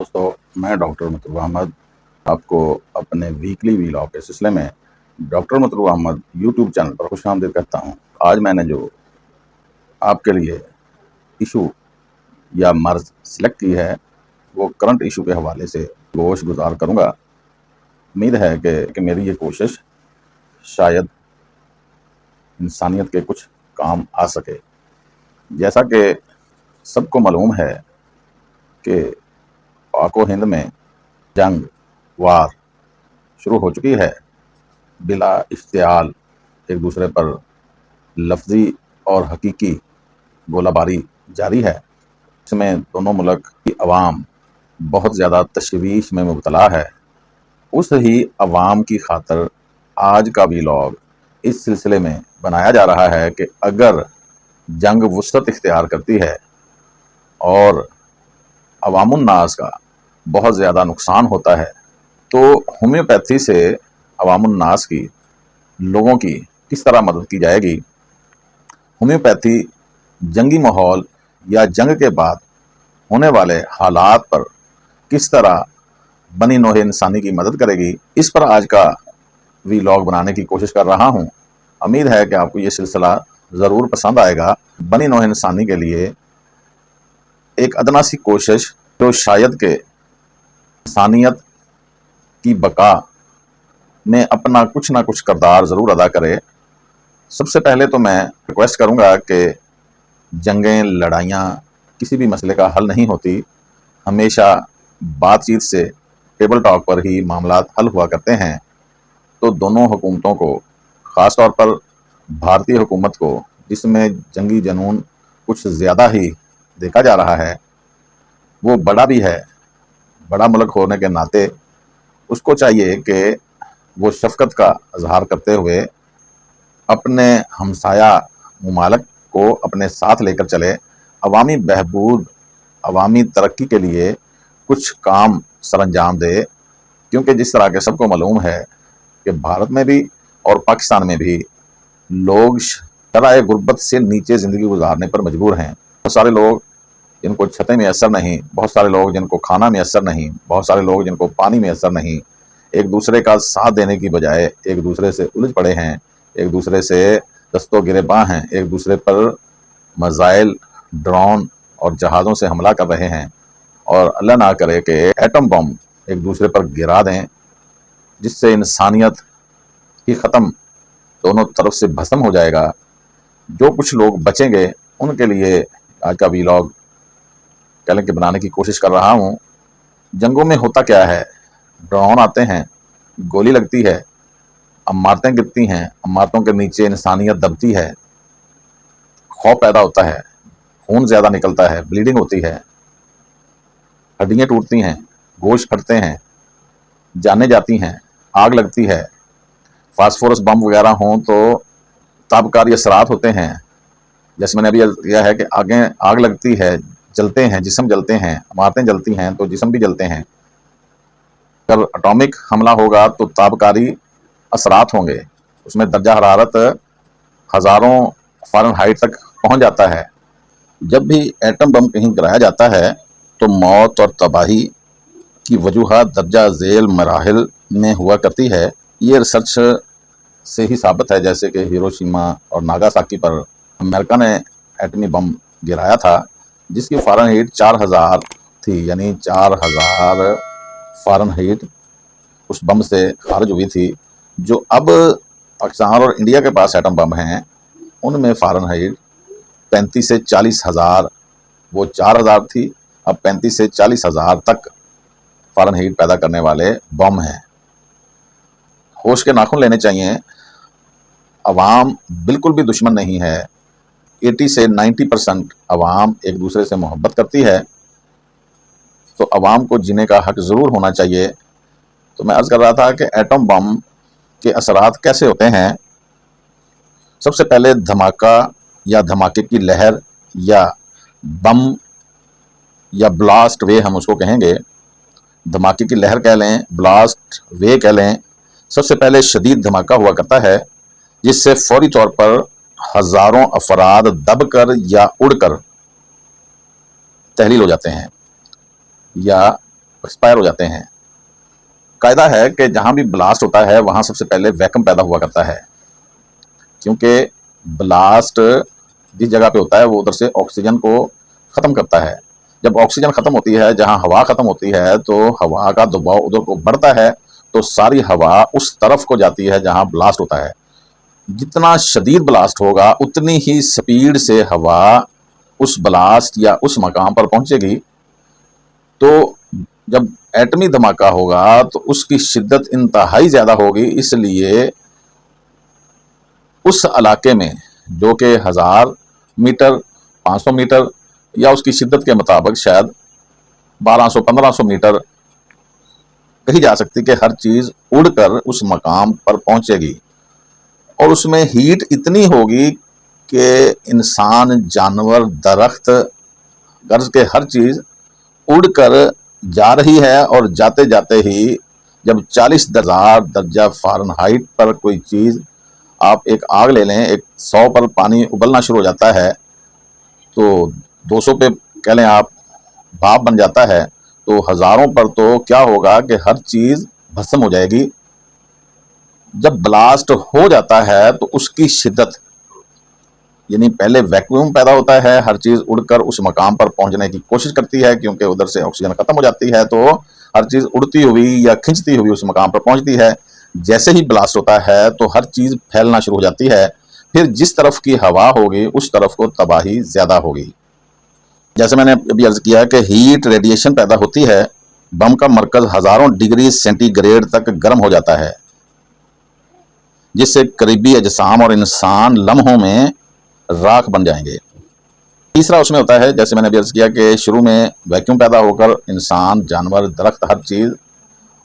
दोस्तों, मैं डॉक्टर मतलूब अहमद आपको अपने वीकली व्लॉग के सिलसिले में डॉक्टर मतलूब अहमद यूट्यूब चैनल पर खुशामदीद कहता हूँ। आज मैंने जो आपके लिए इशू या मर्ज़ सेलेक्ट की है वो करंट इशू के हवाले से गोश गुजार करूँगा। उम्मीद है कि मेरी ये कोशिश शायद इंसानियत के कुछ काम आ सके। जैसा कि सबको मालूम है कि पाक हिंद में जंग वार शुरू हो चुकी है। बिला इश्तियाल एक दूसरे पर लफ्ज़ी और हकीकी गोलाबारी जारी है। इसमें दोनों मुल्क की अवाम बहुत ज़्यादा तशवीश में मुब्तला है। उस ही अवाम की खातर आज का व्लॉग इस सिलसिले में बनाया जा रहा है कि अगर जंग वुसअत इख्तियार करती है और अवामुन्नास का बहुत ज़्यादा नुकसान होता है तो होम्योपैथी से अवामुन्नास की लोगों की किस तरह मदद की जाएगी। होम्योपैथी जंगी माहौल या जंग के बाद होने वाले हालात पर किस तरह बनी नौह इंसानी की मदद करेगी, इस पर आज का व्लॉग बनाने की कोशिश कर रहा हूँ। उम्मीद है कि आपको ये सिलसिला ज़रूर पसंद आएगा। बनी नौह इंसानी के लिए एक अदना सी कोशिश जो शायद के इंसानियत की बका में अपना कुछ ना कुछ किरदार ज़रूर अदा करे। सबसे पहले तो मैं रिक्वेस्ट करूँगा कि जंगें लड़ाइयाँ किसी भी मसले का हल नहीं होती। हमेशा बातचीत से टेबल टॉक पर ही मामलात हल हुआ करते हैं। तो दोनों हुकूमतों को, ख़ास तौर पर भारतीय हुकूमत को जिसमें जंगी जनून कुछ ज़्यादा ही देखा जा रहा है, वो बड़ा भी है, बड़ा मुल्क होने के नाते उसको चाहिए कि वो शफ़क़त का इजहार करते हुए अपने हमसाया मुमालिक को अपने साथ लेकर चले, अवामी बहबूद, अवामी तरक्की के लिए कुछ काम सरअंजाम दे। क्योंकि जिस तरह के सबको मालूम है कि भारत में भी और पाकिस्तान में भी लोग शराए गुर्बत से नीचे ज़िंदगी गुजारने पर मजबूर हैं। बहुत सारे लोग जिनको छतें मैसर नहीं, बहुत सारे लोग जिनको खाना मैसर नहीं, बहुत सारे लोग जिनको पानी मैसर नहीं, एक दूसरे का साथ देने की बजाय एक दूसरे से उलझ पड़े हैं, एक दूसरे से दस्तों गिरेबां हैं, एक दूसरे पर मज़ाइल, ड्रोन और जहाज़ों से हमला कर रहे हैं। और अल्लाह ना करे कि एटम बम एक दूसरे पर गिरा दें, जिससे इंसानियत ही ख़त्म, दोनों तरफ से भस्म हो जाएगा। जो कुछ लोग बचेंगे उनके लिए आज का व्लॉग कहलें कि बनाने की कोशिश कर रहा हूँ। जंगों में होता क्या है, ड्रोन आते हैं, गोली लगती है, इमारतें गिरती हैं, इमारतों के नीचे इंसानियत दबती है, खौफ पैदा होता है, खून ज़्यादा निकलता है, ब्लीडिंग होती है, हड्डियाँ टूटती हैं, गोश्त फटते हैं, जानें जाती हैं, आग लगती है, फास्फोरस बम वगैरह हों तो ताबकारी असरात होते हैं। जैसे मैंने अभी किया है कि आग लगती है, जलते हैं, जिस्म जलते हैं, इमारतें जलती हैं तो जिस्म भी जलते हैं। अगर एटॉमिक हमला होगा तो ताबकारी असरात होंगे, उसमें दर्जा हरारत हज़ारों फ़ारेनहाइट तक पहुंच जाता है। जब भी एटम बम कहीं गिराया जाता है तो मौत और तबाही की वजूहात दर्जा झेल मराहिल में हुआ करती है। ये रिसर्च से ही साबित है, जैसे कि हिरोशिमा और नागासाकी पर अमेरिका ने एटमी बम गिराया था जिसकी फ़ारेनहाइट 4000 थी, यानी 4000 फ़ारेनहाइट उस बम से खारिज हुई थी। जो अब पाकिस्तान और इंडिया के पास एटम बम हैं उनमें फ़ारेनहाइट 35 से 40 हज़ार, वो 4000 थी, अब 35 से 40 हज़ार तक फ़ारेनहाइट पैदा करने वाले बम हैं। होश के नाखून लेने चाहिए। अवाम बिल्कुल भी दुश्मन नहीं है। 80 से 90% अवाम एक दूसरे से मोहब्बत करती है, तो अवाम को जीने का हक ज़रूर होना चाहिए। तो मैं अर्ज़ कर रहा था कि एटम बम के असरात कैसे होते हैं। सबसे पहले धमाका या धमाके की लहर या बम या ब्लास्ट वे हम उसको कहेंगे, धमाके की लहर कह लें, ब्लास्ट वे कह लें। सबसे पहले शदीद धमाका हुआ करता है जिससे फौरी तौर पर हज़ारों अफराद दबकर या उड़कर तहलील हो जाते हैं, या एक्सपायर हो जाते हैं। कायदा है कि जहां भी ब्लास्ट होता है वहां सबसे पहले वैक्यूम पैदा हुआ करता है, क्योंकि ब्लास्ट जिस जगह पे होता है वो उधर से ऑक्सीजन को खत्म करता है। जब ऑक्सीजन खत्म होती है, जहां हवा खत्म होती है, तो हवा का दबाव उधर को बढ़ता है, तो सारी हवा उस तरफ को जाती है जहां ब्लास्ट होता है। जितना शदीद ब्लास्ट होगा उतनी ही स्पीड से हवा उस ब्लास्ट या उस मकाम पर पहुंचेगी। तो जब एटमी धमाका होगा तो उसकी शिद्दत इंतहाई ज्यादा होगी, इसलिए उस इलाके में जो कि 1000 मीटर, 500 मीटर या उसकी शिद्दत के मुताबिक शायद 1200-1500 मीटर कही जा सकती कि हर चीज उड़कर उस मकाम पर पहुंचेगी, और उसमें हीट इतनी होगी कि इंसान, जानवर, दरख्त, गर्ज के हर चीज उड़कर जा रही है। और जाते जाते ही जब 40,000 दर्जा फ़ारेनहाइट पर कोई चीज, आप एक आग ले लें, एक 100 पर पानी उबलना शुरू हो जाता है, तो 200 पे कह लें आप भाप बन जाता है, तो हजारों पर तो क्या होगा कि हर चीज भस्म हो जाएगी। जब ब्लास्ट हो जाता है तो उसकी शिद्दत, यानी पहले वैक्यूम पैदा होता है, हर चीज उड़कर उस मकाम पर पहुंचने की कोशिश करती है, क्योंकि उधर से ऑक्सीजन खत्म हो जाती है, तो हर चीज उड़ती हुई या खिंचती हुई उस मकाम पर पहुंचती है। जैसे ही ब्लास्ट होता है तो हर चीज फैलना शुरू हो जाती है। फिर जिस तरफ की हवा होगी उस तरफ को तबाही ज्यादा होगी। जैसे मैंने अभी अर्ज किया कि हीट रेडिएशन पैदा होती है, बम का मरकज हजारों डिग्री सेंटीग्रेड तक गर्म हो जाता है, जिससे करीबी अजसाम और इंसान लम्हों में राख बन जाएंगे। तीसरा उसमें होता है, जैसे मैंने अभी अर्ज किया कि शुरू में वैक्यूम पैदा होकर इंसान, जानवर, दरख्त, हर चीज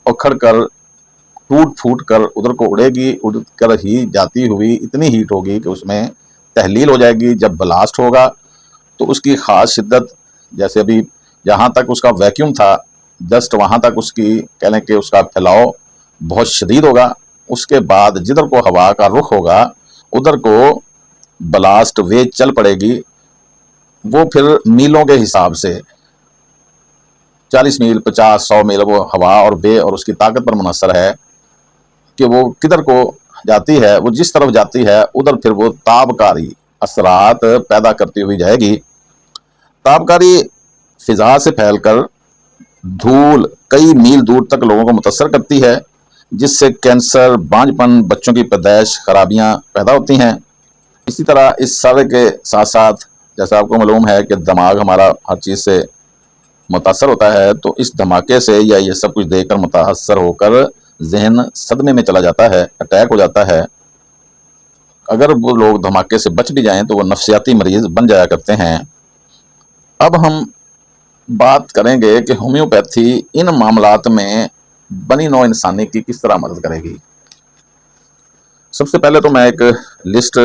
उखड़ कर, टूट फूट कर उधर को उड़ेगी। उड़कर ही जाती हुई इतनी हीट होगी कि उसमें तहलील हो जाएगी। जब ब्लास्ट होगा तो उसकी खास शिद्दत, जैसे अभी जहाँ तक उसका वैक्यूम था, जस्ट वहाँ तक उसकी कह लें कि उसका फैलाव बहुत शदीद होगा। उसके बाद जिधर को हवा का रुख होगा उधर को ब्लास्ट वेज चल पड़ेगी। वो फिर मीलों के हिसाब से 40 मील, 50, 100 मील वो हवा और बे और उसकी ताकत पर मुनसर है कि वो किधर को जाती है। वो जिस तरफ जाती है उधर फिर वो ताबकारी असरात पैदा करती हुई जाएगी। ताबकारी फिजा से फैलकर धूल कई मील दूर तक लोगों को मुतासर करती है, जिससे कैंसर, बांझपन, बच्चों की पैदाइश, खराबियां पैदा होती हैं। इसी तरह इस सारे के साथ साथ, जैसा आपको मालूम है कि दिमाग हमारा हर चीज़ से मुतासर होता है, तो इस धमाके से या ये सब कुछ देखकर मुतासर होकर जहन सदमे में चला जाता है, अटैक हो जाता है। अगर वो लोग धमाके से बच भी जाएं तो वो नफ्सियाती मरीज बन जाया करते हैं। अब हम बात करेंगे कि होम्योपैथी इन मामलात में बनी नौ इंसानी की किस तरह मदद करेगी। सबसे पहले तो मैं एक लिस्ट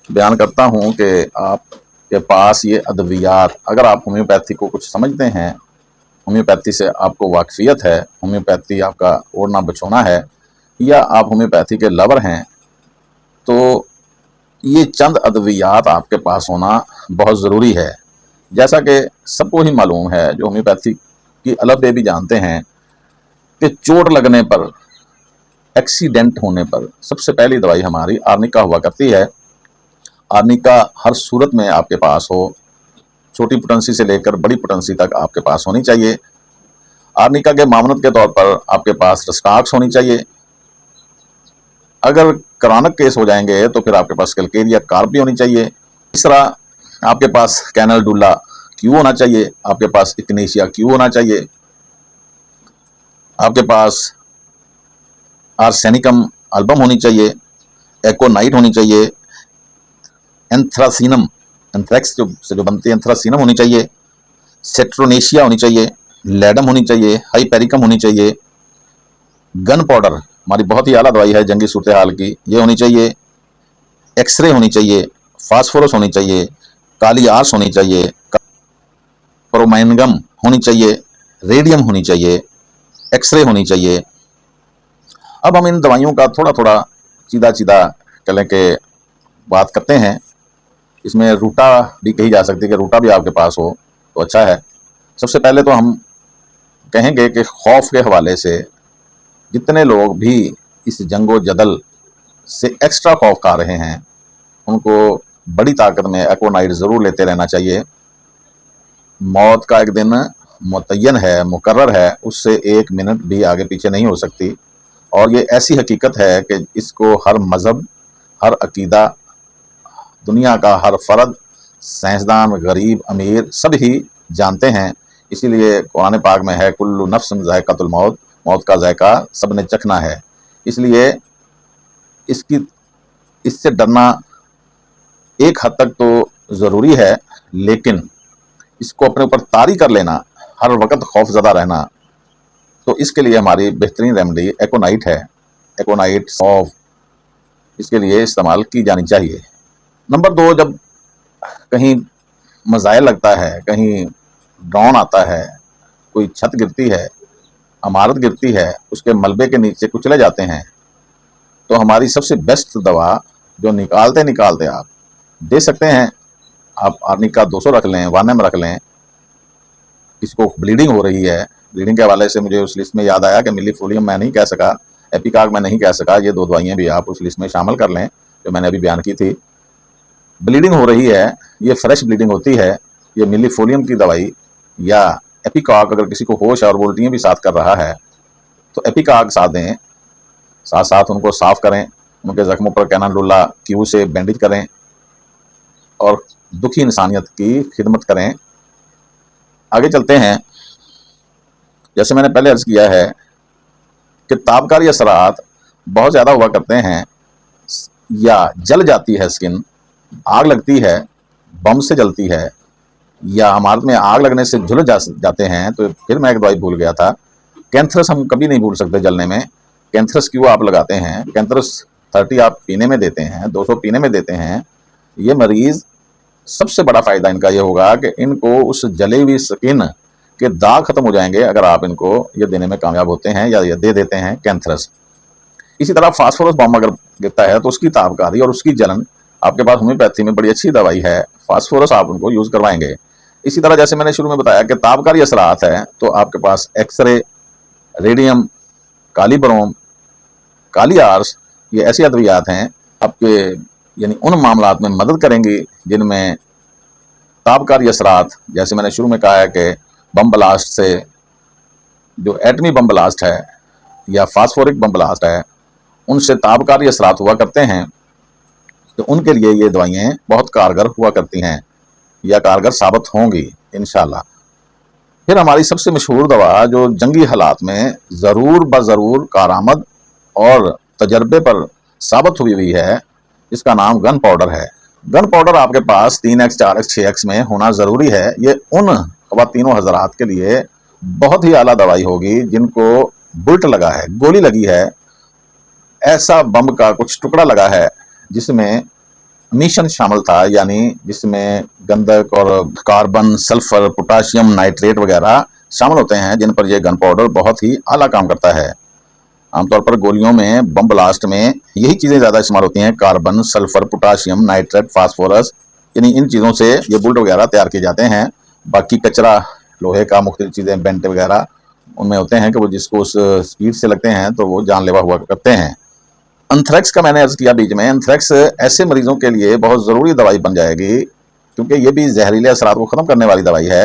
बयान करता हूं कि आपके पास ये अद्वियात, अगर आप होम्योपैथी को कुछ समझते हैं, होम्योपैथी से आपको वाकफियत है, होम्योपैथी आपका ओढ़ना बछोना है, या आप होम्योपैथी के लवर हैं, तो ये चंद अद्वियात आपके पास होना बहुत ज़रूरी है। जैसा कि सबको ही मालूम है, जो होम्योपैथी की अलग भी जानते हैं, कि चोट लगने पर, एक्सीडेंट होने पर सबसे पहली दवाई हमारी आर्निका हुआ करती है। आर्निका हर सूरत में आपके पास हो, छोटी पोटेंसी से लेकर बड़ी पोटेंसी तक आपके पास होनी चाहिए। आर्निका के मामनत के तौर पर आपके पास रस्टाक्स होनी चाहिए। अगर क्रॉनिक केस हो जाएंगे तो फिर आपके पास कैलकेरिया कार्ब भी होनी चाहिए। तीसरा, आपके पास कैनलडुला क्यू होना चाहिए, आपके पास इग्नेशिया क्यू होना चाहिए, आपके पास आर्सेनिकम एल्बम होनी चाहिए, एकोनाइट होनी चाहिए, एंथ्रासीनम, एंथ्रेक्स जो बनती है एंथ्रासीनम होनी चाहिए, सेट्रोनेशिया होनी चाहिए, लेडम होनी चाहिए, हाइपेरिकम होनी चाहिए, गन पाउडर हमारी बहुत ही आला दवाई है जंगी सूरत हाल की, ये होनी चाहिए, एक्सरे होनी चाहिए, फास्फोरस होनी चाहिए, काली आर्स होनी चाहिए, प्रोमाइनगम होनी चाहिए, रेडियम होनी चाहिए, एक्सरे होनी चाहिए। अब हम इन दवाइयों का थोड़ा थोड़ा सीधा सीधा कहें के बात करते हैं। इसमें रूटा भी कही जा सकती है कि रूटा भी आपके पास हो तो अच्छा है। सबसे पहले तो हम कहेंगे कि खौफ के हवाले से जितने लोग भी इस जंगो जदल से एक्स्ट्रा खौफ खा रहे हैं, उनको बड़ी ताकत में एकोनाइट ज़रूर लेते रहना चाहिए। मौत का एक दिन मुतय्यन है, मुकर्रर है, उससे एक मिनट भी आगे पीछे नहीं हो सकती। और ये ऐसी हकीकत है कि इसको हर मज़हब, हर अकीदा, दुनिया का हर फ़र्द, साइंसदान, गरीब, अमीर सब ही जानते हैं। इसीलिए कुरान पाक में है, कुल्लु नफ्सिन ज़ायक़तुल मौत, मौत का जायका सब ने चखना है। इसलिए इससे डरना एक हद तक तो ज़रूरी है, लेकिन इसको अपने ऊपर तारी कर लेना, हर वक्त खौफज़दा रहना, तो इसके लिए हमारी बेहतरीन रेमेडी एकोनाइट है। एकोनाइट सौंफ इसके लिए इस्तेमाल की जानी चाहिए। नंबर 2, जब कहीं मज़ाइल लगता है, कहीं ड्रोन आता है, कोई छत गिरती है, इमारत गिरती है, उसके मलबे के नीचे कुचले जाते हैं, तो हमारी सबसे बेस्ट दवा जो निकालते निकालते आप दे सकते हैं, आप आर्निका 200 रख लें, वानम रख लें। किसको ब्लीडिंग हो रही है, ब्लीडिंग के हवाले से मुझे उस लिस्ट में याद आया कि मिलीफोलियम मैं नहीं कह सका, एपिकाग मैं नहीं कह सका, ये 2 दवाइयाँ भी आप उस लिस्ट में शामिल कर लें जो मैंने अभी बयान की थी। ब्लीडिंग हो रही है, ये फ्रेश ब्लीडिंग होती है, ये मिलीफोलियम की दवाई या एपिकाग, अगर किसी को होश और उल्टियाँ भी साथ कर रहा है तो एपिकाग साथ दें, साथ साथ उनको साफ़ करें, उनके ज़ख्मों पर कैनालुल्ला क्यू से बैंडेज करें और दुखी इंसानियत की खिदमत करें। आगे चलते हैं। जैसे मैंने पहले अर्ज़ किया है कि ताबकारी असरात बहुत ज़्यादा हुआ करते हैं, या जल जाती है स्किन, आग लगती है, बम से जलती है, या इमारत में आग लगने से झुलस जाते हैं। तो फिर मैं एक दवाई भूल गया था, कैंथरस हम कभी नहीं भूल सकते जलने में। कैंथरस क्यों आप लगाते हैं, कैंथरस 30 आप पीने में देते हैं, 200 पीने में देते हैं। ये मरीज़, सबसे बड़ा फ़ायदा इनका ये होगा कि इनको उस जली हुई स्किन के दाग ख़त्म हो जाएंगे अगर आप इनको ये देने में कामयाब होते हैं या ये दे देते हैं कैंथरस। इसी तरह फास्फोरस बम अगर गिरता है तो उसकी ताबकारी और उसकी जलन, आपके पास होम्योपैथी में बड़ी अच्छी दवाई है, फास्फोरस आप उनको यूज़ करवाएंगे। इसी तरह जैसे मैंने शुरू में बताया कि ताबकारी असरात है, तो आपके पास एक्सरे, रेडियम, काली ब्रोम, काली आर्स, ये ऐसी अद्वियात हैं आपके यानी उन मामलात में मदद करेंगी जिनमें ताबकारी असरात, जैसे मैंने शुरू में कहा है कि बम ब्लास्ट से, जो एटमी बम ब्लास्ट है या फास्फोरिक बम ब्लास्ट है, उनसे ताबकारी असरात हुआ करते हैं, तो उनके लिए ये दवाइयाँ बहुत कारगर हुआ करती हैं या कारगर साबित होंगी इंशाल्लाह। फिर हमारी सबसे मशहूर दवा जो जंगी हालात में ज़रूर ब-ज़रूर कारआमद और तजर्बे पर साबित हुई है, इसका नाम गन पाउडर है। गन पाउडर आपके पास 3x, 4x, 6x में होना ज़रूरी है। ये उन ख़वातीनों हज़रात के लिए बहुत ही आला दवाई होगी जिनको बुलेट लगा है, गोली लगी है, ऐसा बम का कुछ टुकड़ा लगा है जिसमें मिशन शामिल था, यानी जिसमें गंधक और कार्बन, सल्फर, पोटाशियम नाइट्रेट वगैरह शामिल होते हैं, जिन पर यह गन पाउडर बहुत ही आला काम करता है। आमतौर पर गोलियों में, बम ब्लास्ट में यही चीज़ें ज़्यादा इस्तेमाल होती हैं, carbon, sulphur, potassium nitrate, phosphorus, यानी इन चीज़ों से ये बुलेट वगैरह तैयार किए जाते हैं। बाकी कचरा, लोहे का मुख्तलिफ चीज़ें, बेंट वगैरह उनमें होते हैं कि वो जिसको उस स्पीड से लगते हैं तो वो जानलेवा हुआ करते हैं। एंथ्रेक्स का मैंने अर्ज़ किया बीच में, एंथ्रेक्स ऐसे मरीजों के लिए बहुत ज़रूरी दवाई बन जाएगी क्योंकि ये भी जहरीले असरात को ख़त्म करने वाली दवाई है।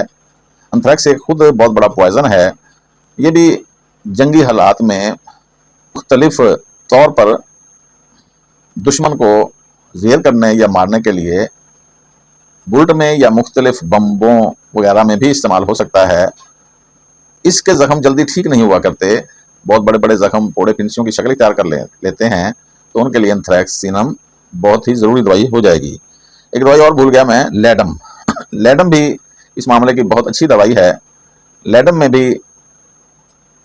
एंथ्रेक्स एक खुद बहुत बड़ा पॉइज़न है। ये भी जंगी हालात में मुख्तलिफ तौर पर दुश्मन को ज़ेर करने या मारने के लिए बुलेट में या मुख्तलिफ बम्बों वगैरह में भी इस्तेमाल हो सकता है। इसके ज़ख्म जल्दी ठीक नहीं हुआ करते, बहुत बड़े बड़े ज़ख्म फोड़े फिंसियों की शक्ल तैयार कर लेते हैं, तो उनके लिए एंथ्रेक्स सीनम बहुत ही ज़रूरी दवाई हो जाएगी। एक दवाई और भूल गया मैं, लेडम। लेडम भी इस मामले की बहुत अच्छी दवाई है। लेडम में भी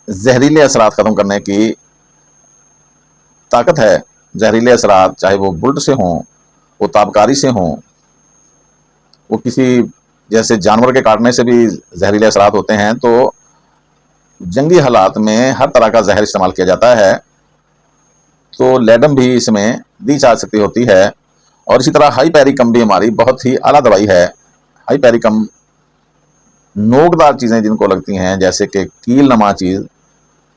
जहरीले असरात ख़त्म करने की ताकत है। जहरीले असरात चाहे वो बुलेट से हों, वो ताबकारी से हों, वो किसी जैसे जानवर के काटने से भी जहरीले असरात होते हैं, तो जंगी हालात में हर तरह का जहर इस्तेमाल किया जाता है, तो लेडम भी इसमें दी जा सकती होती है। और इसी तरह हाइपेरिकम भी हमारी बहुत ही आला दवाई है। हाइपेरिकम नोकदार चीज़ें जिनको लगती हैं, जैसे कि कील नमा चीज़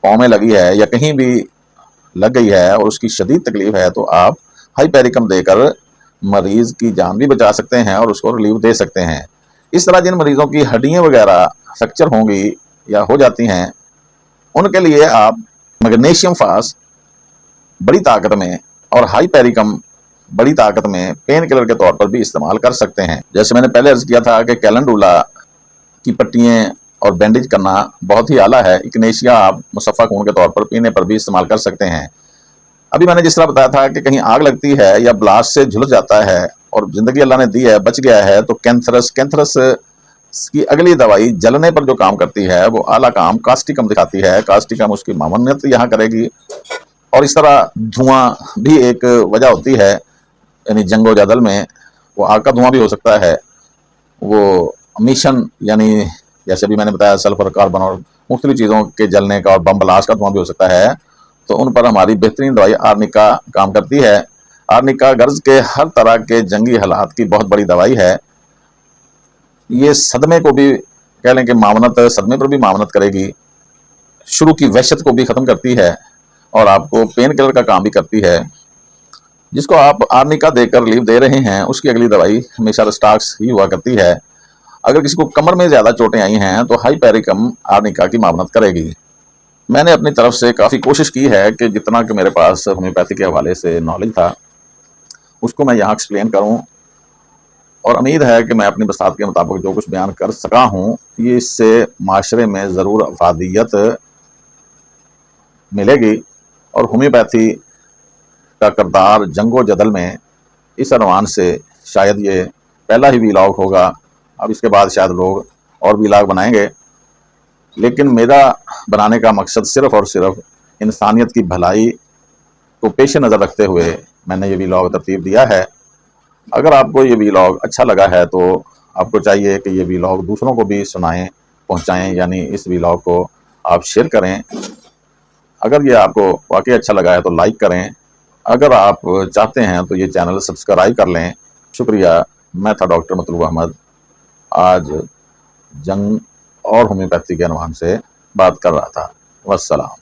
पाँव में लगी है या कहीं भी लग गई है और उसकी शदीद तकलीफ है, तो आप हाइपेरिकम देकर मरीज की जान भी बचा सकते हैं और उसको रिलीफ दे सकते हैं। इस तरह जिन मरीजों की हड्डियां वगैरह फ्रैक्चर होंगी या हो जाती हैं, उनके लिए आप मैग्नीशियम फास्ट बड़ी ताकत में और हाइपेरिकम बड़ी ताकत में पेन किलर के तौर पर भी इस्तेमाल कर सकते हैं। जैसे मैंने पहले अर्ज किया था कि कैलेंडुला की पट्टियाँ और बैंडेज करना बहुत ही आला है। इग्नेशिया आप मुसफ़ा खून के तौर पर पीने पर भी इस्तेमाल कर सकते हैं। अभी मैंने जिस तरह बताया था कि कहीं आग लगती है या ब्लास्ट से झुलस जाता है और ज़िंदगी अल्लाह ने दी है, बच गया है, तो कैंथरस की अगली दवाई जलने पर जो काम करती है वो आला काम कास्टिकम दिखाती है। कास्टिकम उसकी मामूनियत यहाँ करेगी। और इस तरह धुआं भी एक वजह होती है, यानी जंगो जदल में वो आग का धुआं भी हो सकता है, वो मिशन यानी जैसे भी मैंने बताया सल्फर कार्बन और मुख्तलिफ चीज़ों के जलने का और बम ब्लास्ट का धुआं भी हो सकता है। तो उन पर हमारी बेहतरीन दवाई आर्निका काम करती है। आर्निका गर्ज के हर तरह के जंगी हालात की बहुत बड़ी दवाई है। ये सदमे को भी कह लें कि मावनत, सदमे पर भी मावनत करेगी, शुरू की वहशत को भी ख़त्म करती है और आपको पेन किलर का काम भी करती है। जिसको आप आर्निका देकर रिलीफ दे रहे हैं, उसकी अगली दवाई हमेशा रिस्टाक्स ही हुआ करती है। अगर किसी को कमर में ज़्यादा चोटें आई हैं तो हाइपेरिकम आर्निका की मावनत करेगी। मैंने अपनी तरफ से काफ़ी कोशिश की है कि जितना कि मेरे पास होम्योपैथी के हवाले से नॉलेज था उसको मैं यहाँ एक्सप्लेन करूँ, और उम्मीद है कि मैं अपनी बसात के मुताबिक जो कुछ बयान कर सका हूँ ये इससे माशरे में ज़रूर अफादियत मिलेगी। और होम्योपैथी का किरदार जंगो जदल में इस अनवान से शायद ये पहला ही वीलॉग होगा। अब इसके बाद शायद लोग और वीलॉग बनाएंगे, लेकिन मेरा बनाने का मकसद सिर्फ़ और सिर्फ इंसानियत की भलाई को पेश नज़र रखते हुए मैंने ये वीलॉग तरतीब दिया है। अगर आपको ये वीलॉग अच्छा लगा है तो आपको चाहिए कि ये वीलॉग दूसरों को भी सुनाएं, पहुंचाएं, यानी इस वीलॉग को आप शेयर करें। अगर ये आपको वाकई अच्छा लगा है तो लाइक करें। अगर आप चाहते हैं तो ये चैनल सब्सक्राइब कर लें। शुक्रिया। मैं था डॉक्टर मतलूब अहमद, आज जंग और होम्योपैथी के अनवान से बात कर रहा था। वस्सलाम।